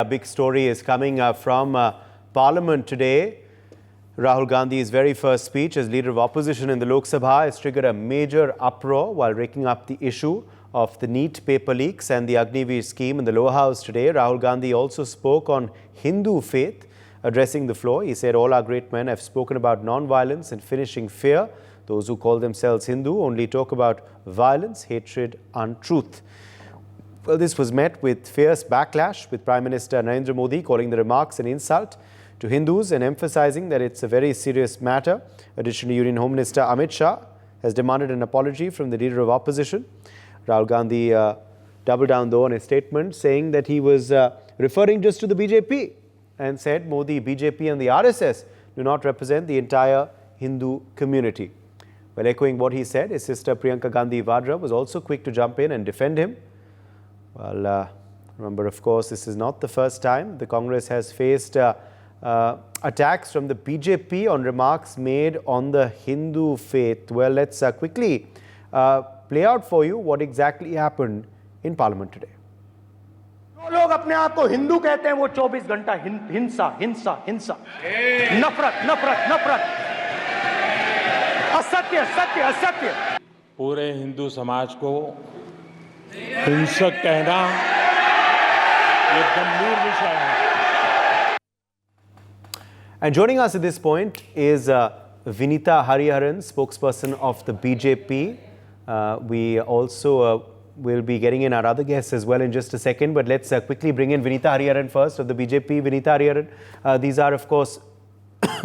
big story is coming from Parliament today. Rahul Gandhi's very first speech as leader of opposition in the Lok Sabha has triggered a major uproar while raking up the issue of the NEET paper leaks and the Agniveer scheme in the lower house today. Rahul Gandhi also spoke on Hindu faith. Addressing the floor, he said all our great men have spoken about non-violence and finishing fear. Those who call themselves Hindu only talk about violence, hatred, untruth. Well, this was met with fierce backlash, with Prime Minister Narendra Modi calling the remarks an insult to Hindus and emphasizing that it's a very serious matter. Additionally, Union Home Minister Amit Shah has demanded an apology from the leader of opposition. Rahul Gandhi doubled down though on his statement, saying that he was referring just to the BJP and said Modi, BJP and the RSS do not represent the entire Hindu community. Well, echoing what he said, his sister Priyanka Gandhi Vadra was also quick to jump in and defend him. Well, remember, of course, this is not the first time the Congress has faced attacks from the BJP on remarks made on the Hindu faith. Well, let's quickly play out for you what exactly happened in Parliament today. जो लोग अपने आप को हिंदू कहते हैं वो 24 घंटा हिंसा हिंसा हिंसा नफरत नफरत नफरत असत्य सत्य असत्य पूरे हिंदू समाज को हिंसक कहना ये गंभीर विषय है. And joining us at this point is Vinita Hariharan, spokesperson of the BJP. We also will be getting in our other guests as well in just a second, but let's quickly bring in Vinita Hariharan first of the BJP. Vinita Hariharan, these are of course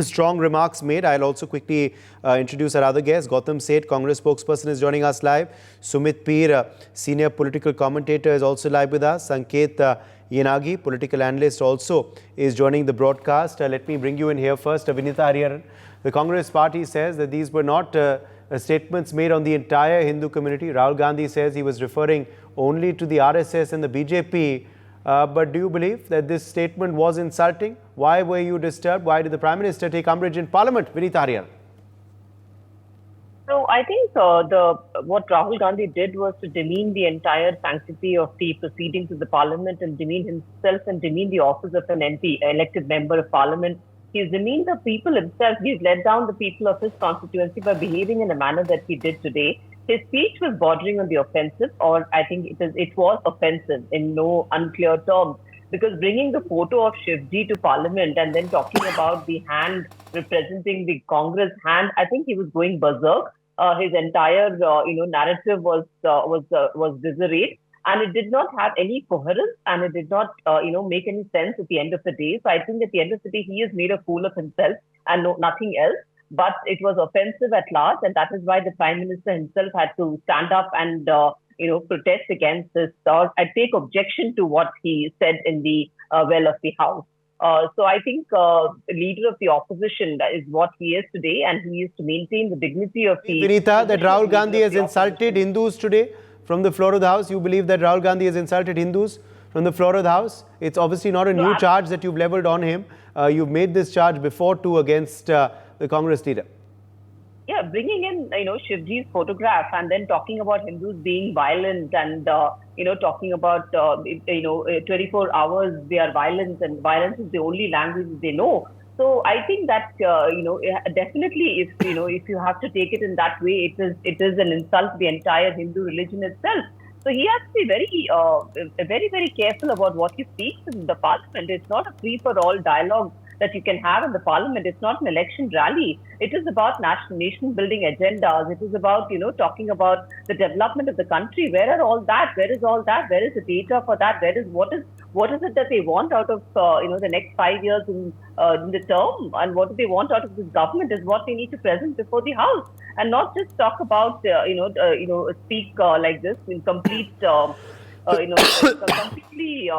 strong remarks made. I'll also quickly introduce our other guests. Gautam Seth, Congress spokesperson, is joining us live. Sumit Peer, senior political commentator, is also live with us. Sanket Yenagi, political analyst, also is joining the broadcast. Let me bring you in here first. Vinita Hariharan, the Congress party says that these were not statements made on the entire Hindu community. Rahul Gandhi says he was referring only to the RSS and the BJP. But do you believe that this statement was insulting? Why were you disturbed? Why did the Prime Minister take umbrage in Parliament? Vinita Hariharan. So I think what Rahul Gandhi did was to demean the entire sanctity of the proceedings of the Parliament and demean himself and demean the office of an MP, elected member of Parliament. He's demeaned the people himself. He's let down the people of his constituency by behaving in the manner that he did today. His speech was bordering on the offensive, or I think it was offensive in no unclear terms, because bringing the photo of Shivji to Parliament and then talking about the hand representing the Congress hand, I think he was going berserk. His entire narrative was disarrayed, and it did not have any coherence, and it did not make any sense at the end of the day. So I think at the end of the day, he has made a fool of himself and nothing else. But it was offensive at large, and that is why the Prime Minister himself had to stand up and protest against this. I take objection to what he said in the well of the House. So I think the leader of the opposition is what he is today, and he is to maintain the dignity of the... Vinita, that Rahul Gandhi has insulted Hindus today from the floor of the House. You believe that Rahul Gandhi has insulted Hindus from the floor of the House? It's obviously not a new charge that you've leveled on him. You've made this charge before too against the Congress leader. Yeah, bringing in, Shivji's photograph and then talking about Hindus being violent and, talking about, 24 hours they are violent and violence is the only language they know. So I think that, definitely if you have to take it in that way, it is an insult to the entire Hindu religion itself. So he has to be very, very careful about what he speaks in the Parliament. It's not a free-for-all dialogue that you can have in the Parliament. It's not an election rally. It is about nation-building agendas. It is about, talking about the development of the country. Where are all that? Where is all that? Where is the data for that? What is it that they want out of, the next 5 years in the term? And what do they want out of this government is what they need to present before the House. And not just talk about, speak like this in complete, completely...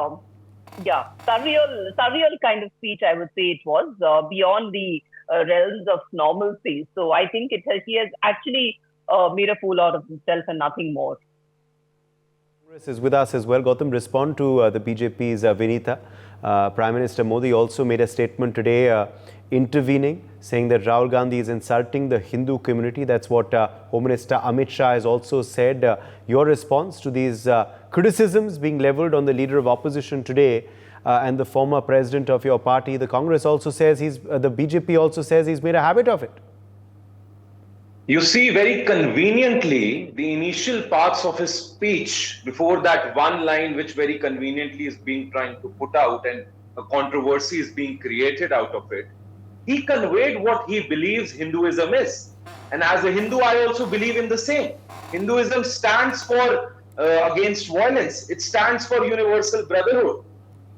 surreal kind of speech, I would say it was, beyond the realms of normalcy. So I think he has actually made a fool out of himself and nothing more. Congress is with us as well. Gautam, respond to the BJP's Vinita. Prime Minister Modi also made a statement today intervening, saying that Rahul Gandhi is insulting the Hindu community. That's what Home Minister Amit Shah has also said. Your response to these criticisms being levelled on the leader of opposition today, and the former president of your party, the Congress, also says the BJP also says he's made a habit of it. You see, very conveniently, the initial parts of his speech, before that one line which very conveniently is being trying to put out and a controversy is being created out of it, he conveyed what he believes Hinduism is. And as a Hindu, I also believe in the same. Hinduism stands for against violence. It stands for universal brotherhood.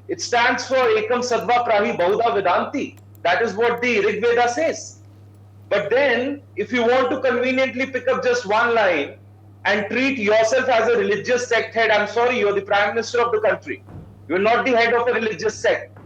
It stands for Ekam Sadva Prahi Bahuda Vedanti. That is what the Rig Veda says. But then, if you want to conveniently pick up just one line and treat yourself as a religious sect head, I'm sorry, you're the Prime Minister of the country. You're not the head of a religious sect.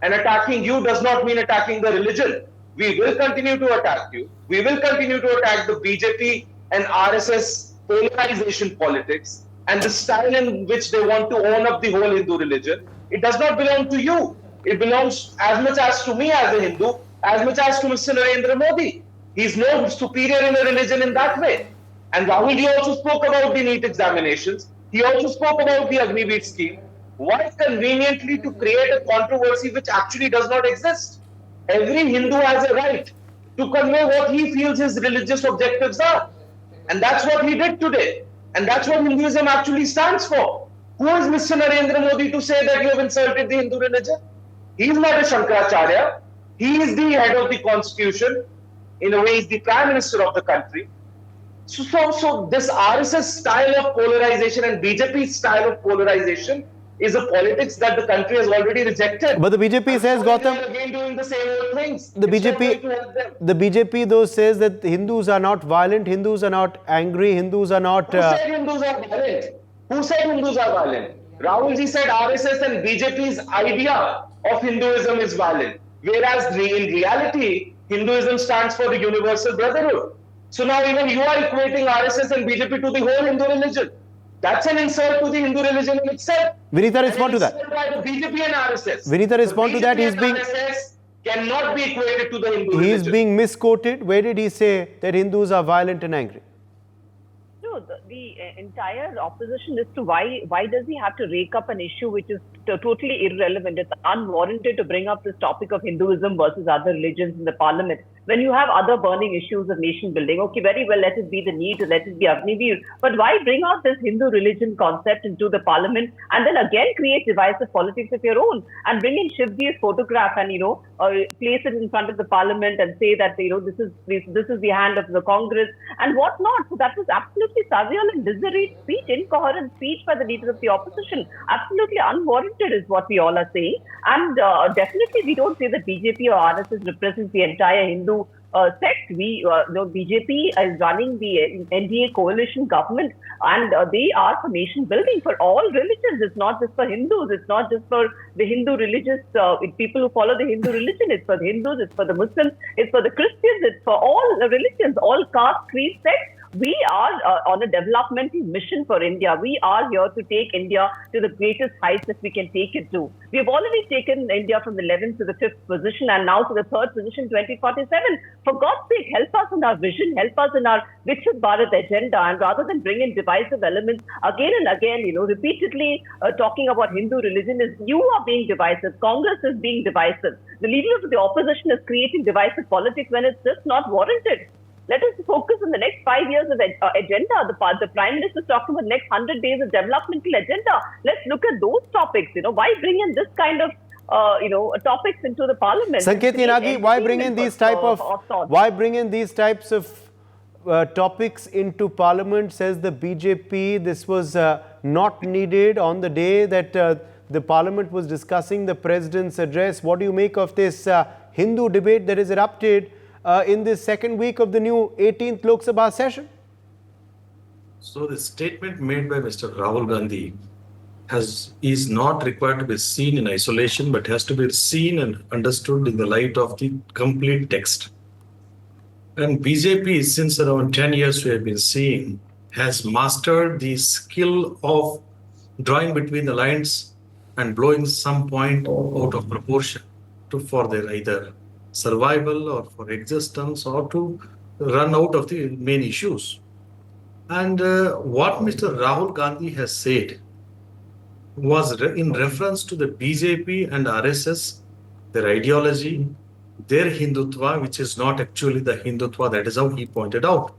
And attacking you does not mean attacking the religion. We will continue to attack you. We will continue to attack the BJP and RSS polarization politics and the style in which they want to own up the whole Hindu religion. It does not belong to you. It belongs as much as to me as a Hindu, as much as to Mr. Narendra Modi. He's no superior in a religion in that way. And Rahul ji also spoke about the NEET examinations. He also spoke about the Agniveer scheme. Why conveniently to create a controversy which actually does not exist? Every Hindu has a right to convey what he feels his religious objectives are. And that's what he did today. And that's what Hinduism actually stands for. Who is Mr. Narendra Modi to say that you have insulted the Hindu religion? He is not a Shankaracharya. He is the head of the constitution. In a way, he's the Prime Minister of the country. So this RSS style of polarization and BJP style of polarization is a politics that the country has already rejected. But the BJP says, Gautam, they're again doing the same old things. the BJP though says that Hindus are not violent, Hindus are not angry, Hindus are not... Who said Hindus are violent? Who said Hindus are violent? Rahul ji said RSS and BJP's idea of Hinduism is violent. Whereas in reality, Hinduism stands for the universal brotherhood. So now even you are equating RSS and BJP to the whole Hindu religion. That's an insult to the Hindu religion in itself. Vinita, respond to that. By the BJP and RSS. Vinita, respond to that. He's being... RSS cannot be equated to the Hindu religion. He's being misquoted. Where did he say that Hindus are violent and angry? No, the entire opposition is to why does he have to rake up an issue which is totally irrelevant? It's unwarranted to bring up this topic of Hinduism versus other religions in the parliament. When you have other burning issues of nation building, okay, very well, let it be the NEET, let it be Agniveer. But why bring out this Hindu religion concept into the parliament and then again create divisive politics of your own and bring in Shivji's photograph and, place it in front of the parliament and say that, this is the hand of the Congress and whatnot. So that was absolutely surreal and disarrayed speech, incoherent speech by the leader of the opposition. Absolutely unwarranted is what we all are saying. And definitely we don't say that BJP or RSS represents the entire Hindu sect. BJP is running the NDA coalition government and they are for nation building for all religions. It's not just for Hindus. It's not just for the Hindu religious people who follow the Hindu religion. It's for the Hindus, it's for the Muslims, it's for the Christians, it's for all religions, all caste, creed, sects. We are on a developmental mission for India. We are here to take India to the greatest heights that we can take it to. We have already taken India from the 11th to the 5th position and now to the 3rd position, 2047. For God's sake, help us in our vision, help us in our Viksit Bharat agenda. And rather than bring in divisive elements again and again, repeatedly talking about Hindu religion, you are being divisive. Congress is being divisive. The leader of the opposition is creating divisive politics when it's just not warranted. Let us focus on the next 5 years of agenda. The Prime Minister is talking about the next 100 days of developmental agenda. Let's look at those topics. Why bring in this kind of topics into the parliament? Sanket Yanagi, why bring in these types of topics into parliament? Says the BJP. This was not needed on the day that the parliament was discussing the president's address. What do you make of this Hindu debate that is erupted in this second week of the new 18th Lok Sabha session? So the statement made by Mr. Rahul Gandhi is not required to be seen in isolation, but has to be seen and understood in the light of the complete text. And BJP, since around 10 years we have been seeing, has mastered the skill of drawing between the lines and blowing some point out of proportion for their either survival or for existence or to run out of the main issues. And what Mr. Rahul Gandhi has said was in reference to the BJP and RSS, their ideology, their Hindutva, which is not actually the Hindutva. That is how he pointed out.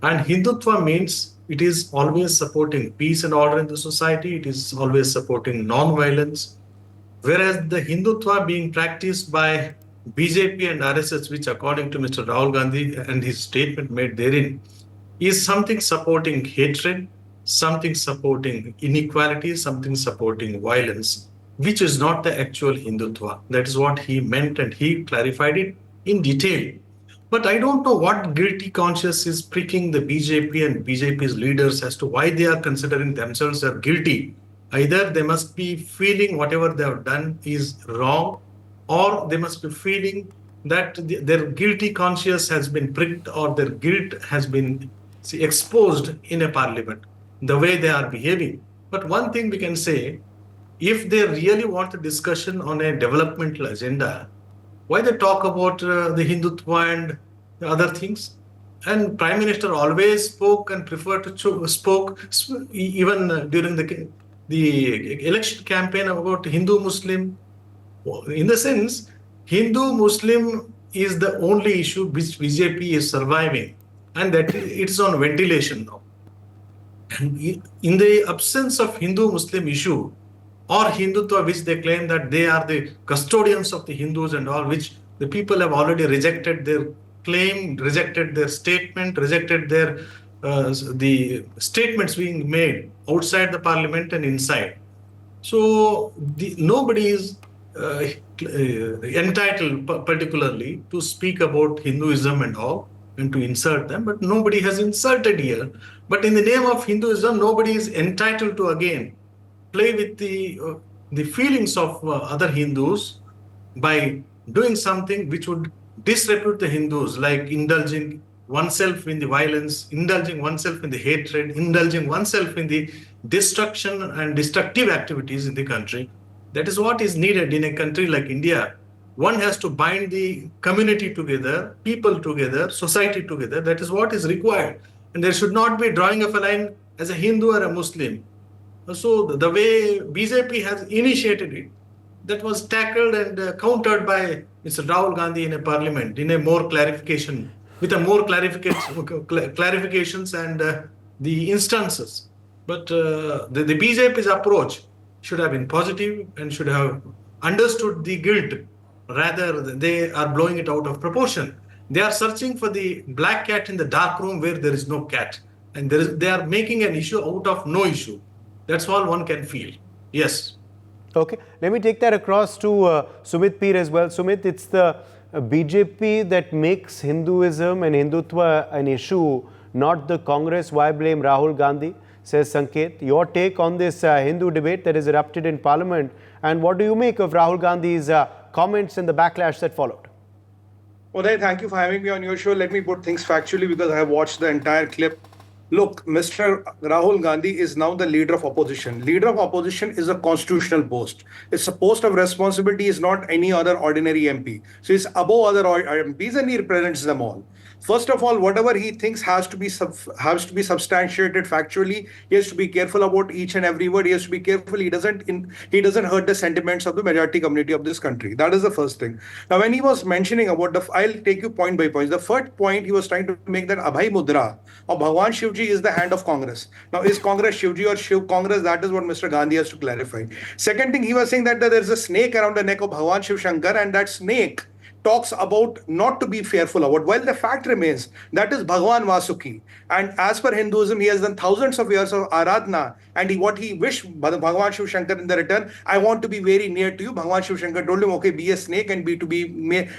And Hindutva means it is always supporting peace and order in the society. It is always supporting non-violence. Whereas the Hindutva being practiced by BJP and RSS, which according to Mr. Rahul Gandhi and his statement made therein, is something supporting hatred, something supporting inequality, something supporting violence, which is not the actual Hindutva. That is what he meant, and he clarified it in detail. But I don't know what guilty conscience is pricking the BJP and BJP's leaders as to why they are considering themselves as guilty. Either they must be feeling whatever they have done is wrong, or they must be feeling that their guilty conscience has been pricked or their guilt has been exposed in a parliament, the way they are behaving. But one thing we can say, if they really want a discussion on a developmental agenda, why they talk about the Hindutva and other things? And Prime Minister always spoke and preferred to even during the election campaign about Hindu Muslim. In the sense, Hindu Muslim is the only issue which BJP is surviving, and that it's on ventilation now. And in the absence of Hindu Muslim issue, or Hindutva, which they claim that they are the custodians of the Hindus and all, which the people have already rejected their claim, rejected their statement, rejected their the statements being made outside the parliament and inside. So nobody is entitled particularly to speak about Hinduism and all and to insert them, but nobody has inserted here. But in the name of Hinduism, nobody is entitled to again play with the feelings of other Hindus by doing something which would disrepute the Hindus, like indulging oneself in the violence, indulging oneself in the hatred, indulging oneself in the destruction and destructive activities in the country. That is what is needed in a country like India. One has to bind the community together, people together, society together. That is what is required. And there should not be drawing of a line as a Hindu or a Muslim. So the way BJP has initiated it, that was tackled and countered by Mr. Rahul Gandhi in a parliament, in a more clarification, with a more clarifications and the instances. But the BJP's approach should have been positive and should have understood the guilt. Rather, they are blowing it out of proportion. They are searching for the black cat in the dark room where there is no cat. And they are making an issue out of no issue. That's all one can feel. Yes. Okay. Let me take that across to Sumit Peer as well. Sumit, it's the BJP that makes Hinduism and Hindutva an issue, not the Congress. Why blame Rahul Gandhi? Says Sanket. Your take on this Hindu debate that has erupted in Parliament, and what do you make of Rahul Gandhi's comments and the backlash that followed? Uday, thank you for having me on your show. Let me put things factually because I have watched the entire clip. Look, Mr. Rahul Gandhi is now the leader of opposition. Leader of opposition is a constitutional post. It's a post of responsibility, is not any other ordinary MP. So he's above other MPs and he represents them all. First of all, whatever he thinks has to be substantiated factually. He has to be careful about each and every word. He has to be careful. He doesn't hurt the sentiments of the majority community of this country. That is the first thing. Now, when he was mentioning about I'll take you point by point. The first point he was trying to make that Abhay Mudra or Bhagwan Shivji is the hand of Congress. Now, is Congress Shivji or Shiv Congress? That is what Mr. Gandhi has to clarify. Second thing, he was saying that there is a snake around the neck of Bhagwan Shiv Shankar, and that snake talks about not to be fearful about. While the fact remains, that is Bhagwan Vasuki. And as per Hinduism, he has done thousands of years of Aradhana. And what he wished Bhagwan Shiv Shankar in the return, I want to be very near to you. Bhagwan Shiv Shankar told him, okay, be a snake and be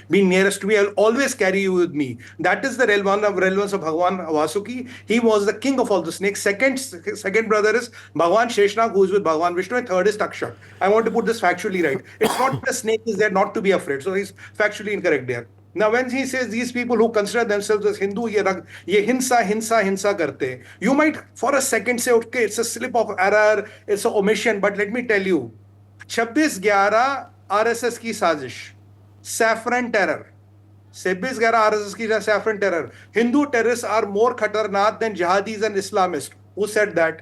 nearest to me. I'll always carry you with me. That is the relevance of Bhagwan Vasuki. He was the king of all the snakes. Second brother is Bhagwan Sheshnag, who is with Bhagwan Vishnu. And third is Takshak. I want to put this factually right. It's not the snake is there not to be afraid. So he's factually incorrect there. Now, when he says these people who consider themselves as Hindu, ye hinsa karte, you might for a second say, okay, it's a slip of error, it's an omission, but let me tell you, 26/11 RSS ki sazish, saffron terror. 26/11 RSS ki saffron terror. Hindu terrorists are more khatarnak than jihadis and Islamists. Who said that?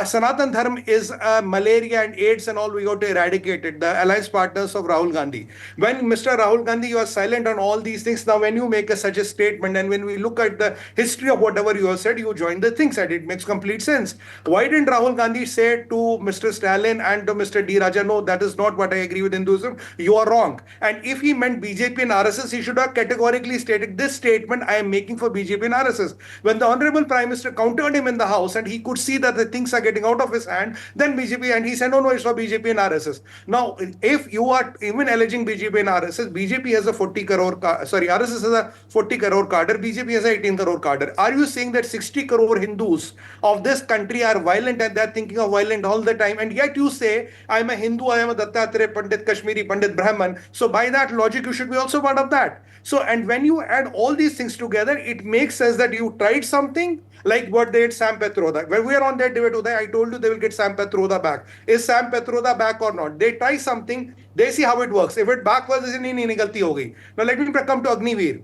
Sanatan Dharma is malaria and AIDS and all, we got to eradicate it. The alliance partners of Rahul Gandhi. When Mr. Rahul Gandhi, you are silent on all these things. Now, when you make such a statement and when we look at the history of whatever you have said, you join the things and it makes complete sense. Why didn't Rahul Gandhi say to Mr. Stalin and to Mr. D. Raja, no, that is not what I agree with Hinduism. You are wrong. And if he meant BJP and RSS, he should have categorically stated this statement I am making for BJP and RSS. When the Honorable Prime Minister countered him in the House and he could see that the things are getting out of his hand, then BJP, and he said, no, it's for BJP and RSS. Now, if you are even alleging BJP and RSS, BJP has a 40 crore, RSS has a 40 crore cadre, BJP has a 18 crore cadre. Are you saying that 60 crore Hindus of this country are violent and they're thinking of violent all the time? And yet you say, I'm a Hindu, I am a Dattatreya Pandit, Kashmiri Pandit, Brahman. So by that logic, you should be also part of that. So, and when you add all these things together, it makes sense that you tried something like what they did Sam Petroda. When we are on that debate today, I told you they will get Sam Petroda back. Is Sam Petroda back or not? They try something, they see how it works. If it backwards, then nahi galti ho gayi. Now let me come to Agniveer.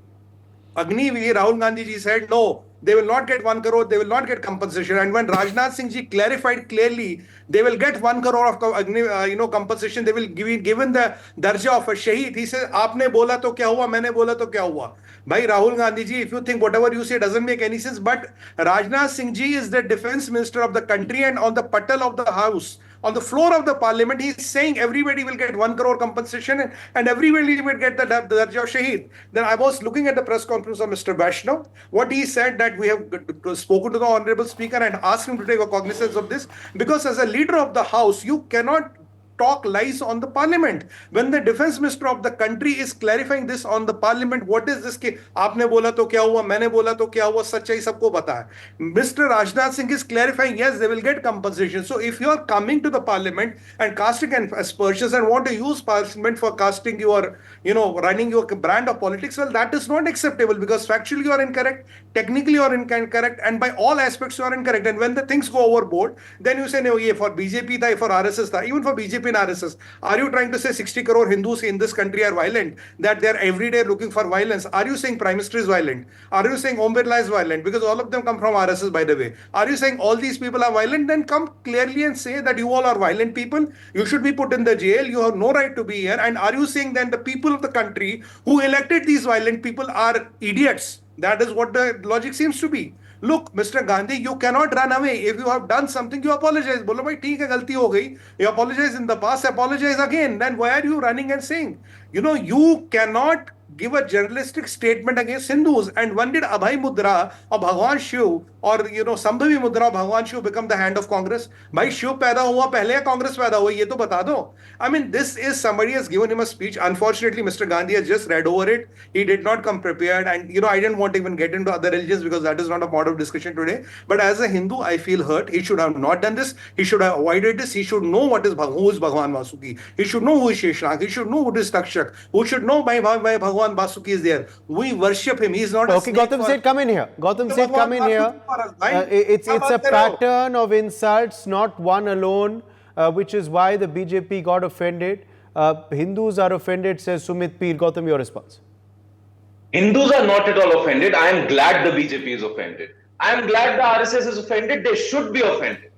Agniveer, Rahul Gandhi ji said, no, they will not get 1 crore, they will not get compensation. And when Rajnath Singh ji clarified clearly, they will get 1 crore of compensation, they will given the darja of a shaheed. He said, aapne bola to kya hua, maine bola to kya hua. Bhai Rahul Gandhi ji, if you think whatever you say doesn't make any sense, but Rajnath Singh ji is the defense minister of the country, and on the patal of the house, on the floor of the parliament, he is saying everybody will get 1 crore compensation and everybody will get the darja of shaheed. Then I was looking at the press conference of Mr. Vaishnav. What he said that we have spoken to the honorable speaker and asked him to take a cognizance of this, because as a leader of the house, you cannot talk lies on the parliament. When the defense minister of the country is clarifying this on the parliament, what is this ke aapne bola to kya hua, maine bola to kya hua, sachai sabko pata hai. Mr. Rajnath Singh is clarifying, yes, they will get compensation. So if you are coming to the parliament and casting aspersions and want to use parliament for casting your, running your brand of politics, well, that is not acceptable, because factually you are incorrect, technically you are incorrect, and by all aspects you are incorrect. And when the things go overboard, then you say, no, ye for BJP tha, for RSS tha, even for BJP and RSS. Are you trying to say 60 crore Hindus in this country are violent, that they are every day looking for violence? Are you saying Prime Minister is violent? Are you saying Om Birla is violent? Because all of them come from RSS, by the way. Are you saying all these people are violent? Then come clearly and say that you all are violent people. You should be put in the jail. You have no right to be here. And are you saying then the people of the country who elected these violent people are idiots? That is what the logic seems to be. Look, Mr. Gandhi, you cannot run away. If you have done something, you apologize. Bolo bhai, theek hai, galti ho gayi. You apologize in the past, apologize again. Then why are you running and saying? You cannot give a journalistic statement against Hindus. And when did Abhay Mudra or Bhagwan Shiv or Sambhavi Mudra or Bhagwan Shiv become the hand of Congress? Bhai Shiv paida hua pehle ya Congress paida hui, ye to bata do. I mean, this is somebody has given him a speech. Unfortunately, Mr. Gandhi has just read over it. He did not come prepared. And I didn't want to even get into other religions because that is not a part of discussion today. But as a Hindu, I feel hurt. He should have not done this. He should have avoided this. He should know who is Bhagwan Vasuki. He should know who is Sheshank. He should know who is Takshak. Who should know why Bhagwan Vasuki is there. We worship him. He is not okay, Gautam Seth, come in here. Gautam Seth, come in here. It's a pattern of insults, not one alone, which is why the BJP got offended. Hindus are offended, says Sumit Peer. Gautam, your response. Hindus are not at all offended. I am glad the BJP is offended. I am glad the RSS is offended. They should be offended.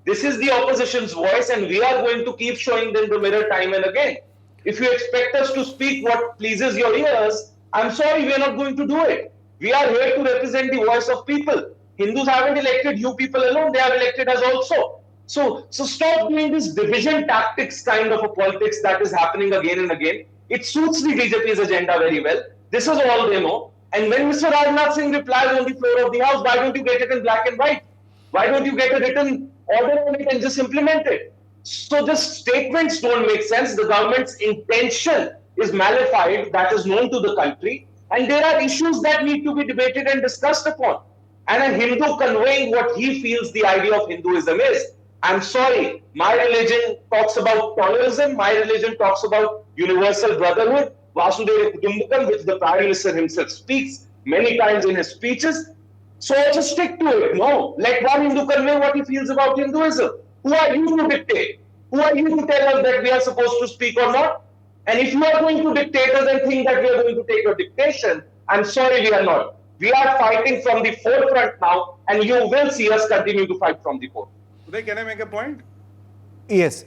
This is the opposition's voice, and we are going to keep showing them the mirror time and again. If you expect us to speak what pleases your ears, I'm sorry, we are not going to do it. We are here to represent the voice of people. Hindus haven't elected you people alone, they have elected us also. So stop doing this division tactics kind of a politics that is happening again and again. It suits the BJP's agenda very well. This is all they know. And when Mr. Rajnath Singh replies on the floor of the House, why don't you get it in black and white? Why don't you get a written order on it and just implement it? So the statements don't make sense. The government's intention is malified, that is known to the country. And there are issues that need to be debated and discussed upon. And a Hindu conveying what he feels the idea of Hinduism is. I'm sorry, my religion talks about tolerism. My religion talks about universal brotherhood, Vasudeva Kutumbakam, which the Prime Minister himself speaks many times in his speeches. So just stick to it. No, let one Hindu convey what he feels about Hinduism. Who are you to dictate? Who are you to tell us that we are supposed to speak or not? And if you are going to dictate us and think that we are going to take your dictation, I'm sorry, we are not. We are fighting from the forefront now, and you will see us continue to fight from the forefront. Uday, can I make a point? Yes.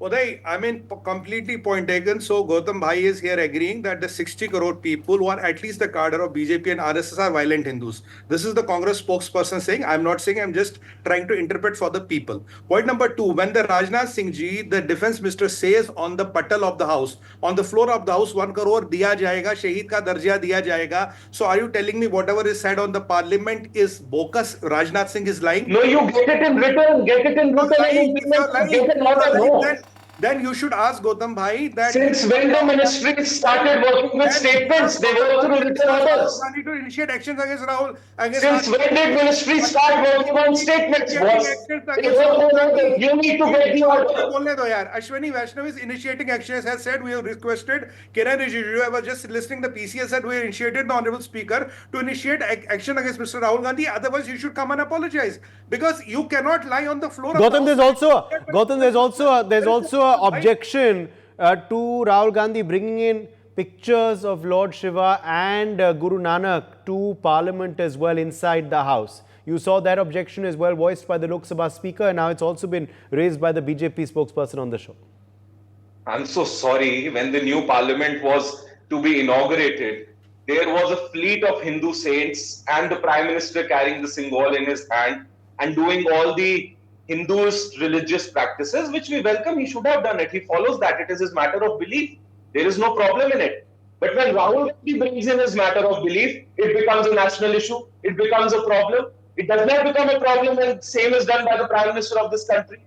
Uday, I mean, completely point taken. So Gautam Bhai is here agreeing that the 60 crore people who are at least the cadre of BJP and RSS are violent Hindus. This is the Congress spokesperson saying. I'm not saying, I'm just trying to interpret for the people. Point number two, when the Rajnath Singh ji, the defense minister, says on the patal of the house, on the floor of the house, 1 crore diya jayega, shaheed ka darja diya jayega. So are you telling me whatever is said on the parliament is bogus? Rajnath Singh is lying? No, you get it in written, get it in written and implement, get it not a no. Then you should ask Gautam Bhai that Since when the ministry started working with statements, they work through written orders. I need to initiate actions against Rahul. Since when did ministry start working on statements, boss? They work through orders. You need to get the order. Ashwini Vaishnav is initiating actions, has said we have requested Kiran Rijiju. I was just listening the PCS said we initiated the Honorable Speaker to initiate action against Mr. Rahul Gandhi. Otherwise, you should come and apologize because you cannot lie on the floor. Gautam, there's also a objection to Rahul Gandhi bringing in pictures of Lord Shiva and Guru Nanak to Parliament as well inside the House. You saw that objection as well voiced by the Lok Sabha Speaker, and now it's also been raised by the BJP spokesperson on the show. I'm so sorry. When the new Parliament was to be inaugurated, there was a fleet of Hindu saints and the Prime Minister carrying the symbol in his hand and doing all the Hinduist religious practices, which we welcome. He should have done it. He follows that. It is his matter of belief. There is no problem in it. But when Rahul Gandhi brings in his matter of belief, it becomes a national issue. It becomes a problem. It does not become a problem when same is done by the Prime Minister of this country.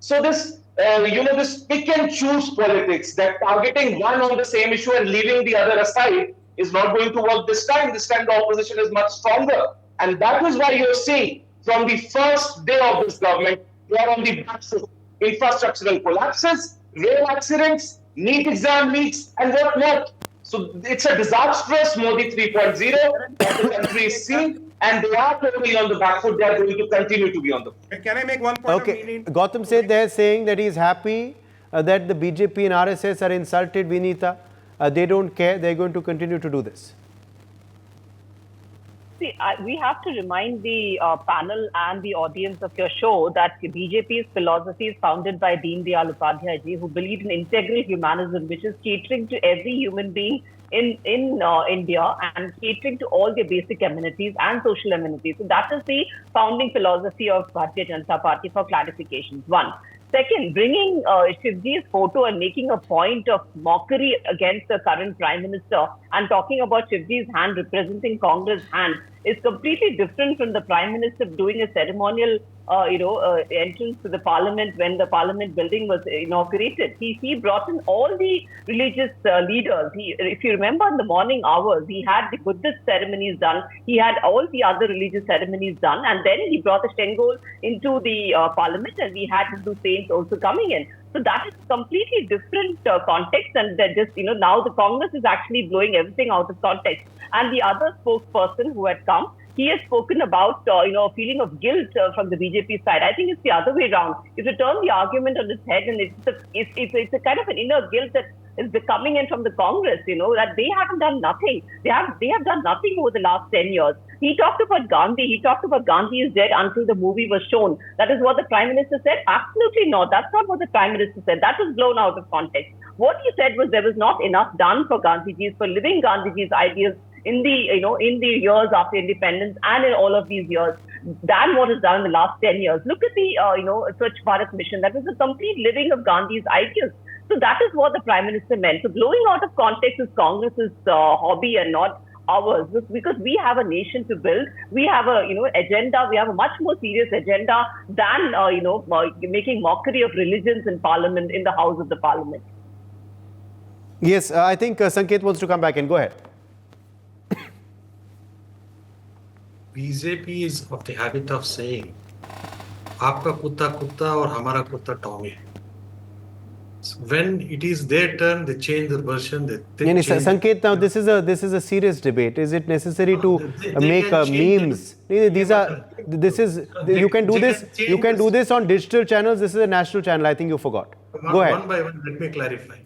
So this, this pick and choose politics, that targeting one on the same issue and leaving the other aside is not going to work this time. This time the opposition is much stronger. And that is why you're seeing from the first day of this government, they are on the backs of infrastructural collapses, rail accidents, NEET exam leaks, and what not. So it's a disastrous Modi 3.0 that the country is seeing, and they are totally on the back foot. They are going to continue to be on the foot. Can I make one point? Okay, Gautam said they're saying that he's happy that the BJP and RSS are insulted, Vinita. They don't care. They're going to continue to do this. See, we have to remind the panel and the audience of your show that BJP's philosophy is founded by Deen Dayal Upadhyay ji, who believed in integral humanism, which is catering to every human being in India and catering to all their basic amenities and social amenities. So that is the founding philosophy of Bharatiya Janata Party, for clarifications. One. Second, bringing Shivji's photo and making a point of mockery against the current Prime Minister and talking about Shivji's hand representing Congress' hand is completely different from the Prime Minister doing a ceremonial entrance to the Parliament when the Parliament building was inaugurated. He brought in all the religious leaders. If you remember in the morning hours, he had the Buddhist ceremonies done. He had all the other religious ceremonies done. And then he brought the Shengol into the Parliament, and we had Hindu saints also coming in. So that is a completely different context. And that just, now the Congress is actually blowing everything out of context. And the other spokesperson who had come, he has spoken about, a feeling of guilt from the BJP side. I think it's the other way around. You to turn the argument on its head, and it's a kind of an inner guilt that is coming in from the Congress, that they haven't done nothing. They have done nothing over the last 10 years. He talked about Gandhi. He talked about Gandhi is dead until the movie was shown. That is what the Prime Minister said? Absolutely not. That's not what the Prime Minister said. That was blown out of context. What he said was there was not enough done for Gandhiji's, for living Gandhiji's ideas in the years after independence and in all of these years than what is done in the last 10 years. Look at the, Swachh Bharat mission. That was a complete living of Gandhi's ideas. So that is what the Prime Minister meant. So blowing out of context is Congress's hobby and not ours, because we have a nation to build. We have a, agenda. We have a much more serious agenda than, making mockery of religions in Parliament, in the House of the Parliament. Yes, I think Sanket wants to come back and go ahead. BJP is of the habit of saying, "Aapka kutta kutta or hamara kutta Tommy." So when it is their turn, they change their version. Sanket, now this is a serious debate. Is it necessary to make memes? You can do this on digital channels. This is a national channel. I think you forgot. Go ahead. One by one, let me clarify.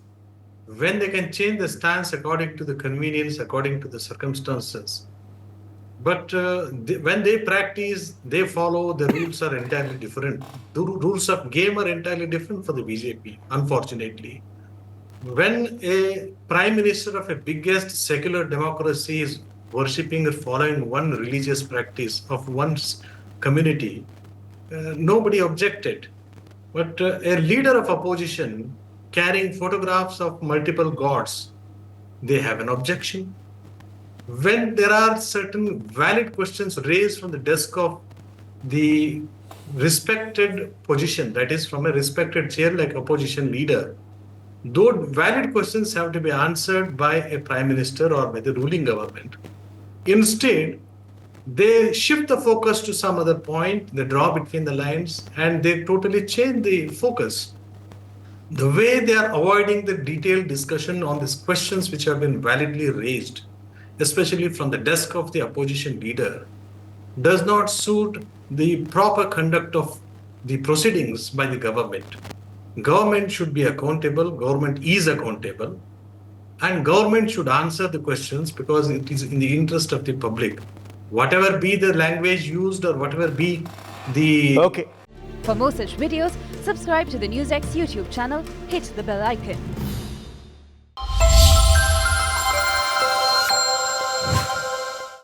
When they can change the stance according to the convenience, according to the circumstances, But when they practice, they follow, the rules are entirely different. The rules of game are entirely different for the BJP, unfortunately. When a prime minister of a biggest secular democracy is worshipping or following one religious practice of one's community, nobody objected. But a leader of opposition carrying photographs of multiple gods, they have an objection. When there are certain valid questions raised from the desk of the respected position, that is from a respected chair like opposition leader, those valid questions have to be answered by a prime minister or by the ruling government. Instead, they shift the focus to some other point, they draw between the lines, and they totally change the focus. The way they are avoiding the detailed discussion on these questions which have been validly raised, especially from the desk of the opposition leader, does not suit the proper conduct of the proceedings by the government. Government should be accountable, government is accountable, and government should answer the questions because it is in the interest of the public. Whatever be the language used or whatever be the... Okay. For more such videos, subscribe to the NewsX YouTube channel, hit the bell icon.